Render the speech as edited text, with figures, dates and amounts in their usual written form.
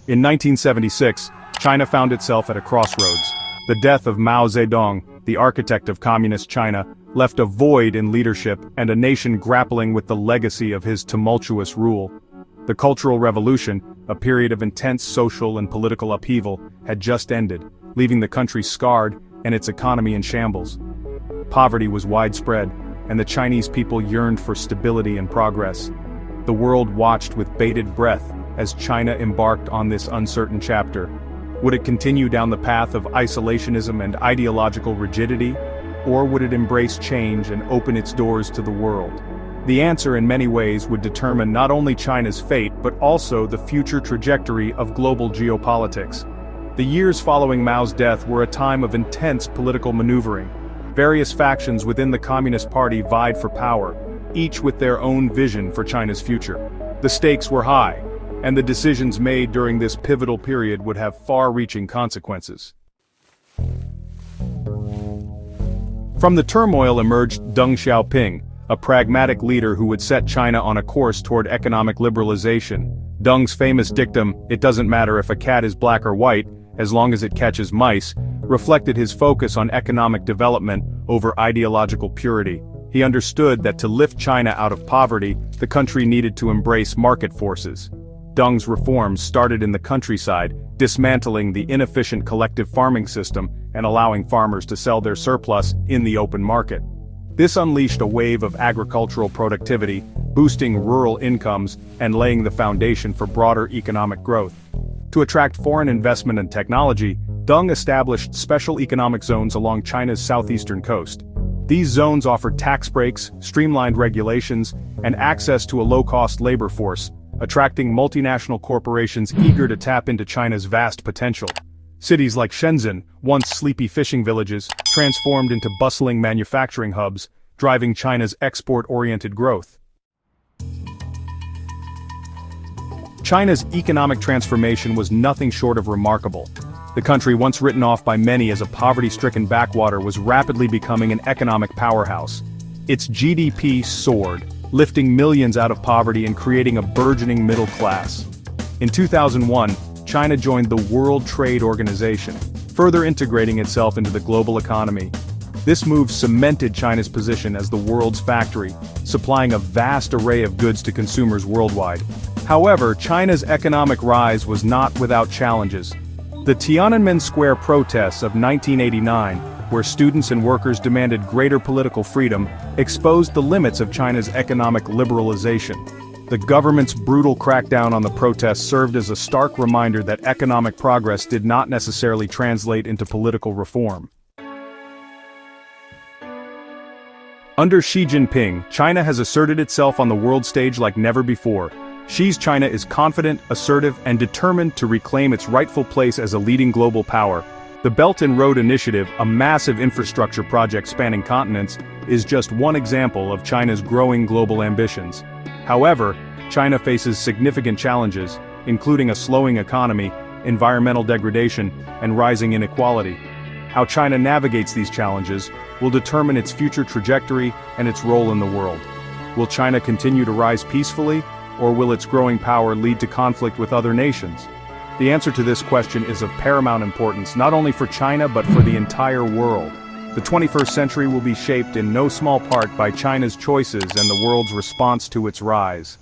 In 1976, China found itself at a crossroads. The death of Mao Zedong, the architect of communist China, left a void in leadership and a nation grappling with the legacy of his tumultuous rule. The Cultural Revolution, a period of intense social and political upheaval, had just ended, leaving the country scarred and its economy in shambles. Poverty was widespread, and the Chinese people yearned for stability and progress. The world watched with bated breath as China embarked on this uncertain chapter. Would it continue down the path of isolationism and ideological rigidity, or would it embrace change and open its doors to the world? The answer in many ways would determine not only China's fate but also the future trajectory of global geopolitics. The years following Mao's death were a time of intense political maneuvering. Various factions within the Communist Party vied for power, each with their own vision for China's future. The stakes were high, and the decisions made during this pivotal period would have far-reaching consequences. From the turmoil emerged Deng Xiaoping, a pragmatic leader who would set China on a course toward economic liberalization. Deng's famous dictum, "It doesn't matter if a cat is black or white, as long as it catches mice," reflected his focus on economic development over ideological purity. He understood that to lift China out of poverty, the country needed to embrace market forces. Deng's reforms started in the countryside, dismantling the inefficient collective farming system and allowing farmers to sell their surplus in the open market. This unleashed a wave of agricultural productivity, boosting rural incomes and laying the foundation for broader economic growth. To attract foreign investment and technology, Deng established special economic zones along China's southeastern coast. These zones offered tax breaks, streamlined regulations, and access to a low-cost labor force, attracting multinational corporations eager to tap into China's vast potential. Cities like Shenzhen, once sleepy fishing villages, transformed into bustling manufacturing hubs, driving China's export-oriented growth. China's economic transformation was nothing short of remarkable. The country, once written off by many as a poverty-stricken backwater, was rapidly becoming an economic powerhouse. Its GDP soared, lifting millions out of poverty and creating a burgeoning middle class. In 2001, China joined the World Trade Organization, further integrating itself into the global economy. This move cemented China's position as the world's factory, supplying a vast array of goods to consumers worldwide. However, China's economic rise was not without challenges. The Tiananmen Square protests of 1989, where students and workers demanded greater political freedom, exposed the limits of China's economic liberalization. The government's brutal crackdown on the protests served as a stark reminder that economic progress did not necessarily translate into political reform. Under Xi Jinping, China has asserted itself on the world stage like never before. Xi's China is confident, assertive, and determined to reclaim its rightful place as a leading global power. The Belt and Road Initiative, a massive infrastructure project spanning continents, is just one example of China's growing global ambitions. However, China faces significant challenges, including a slowing economy, environmental degradation, and rising inequality. How China navigates these challenges will determine its future trajectory and its role in the world. Will China continue to rise peacefully, or will its growing power lead to conflict with other nations? The answer to this question is of paramount importance not only for China but for the entire world. The 21st century will be shaped in no small part by China's choices and the world's response to its rise.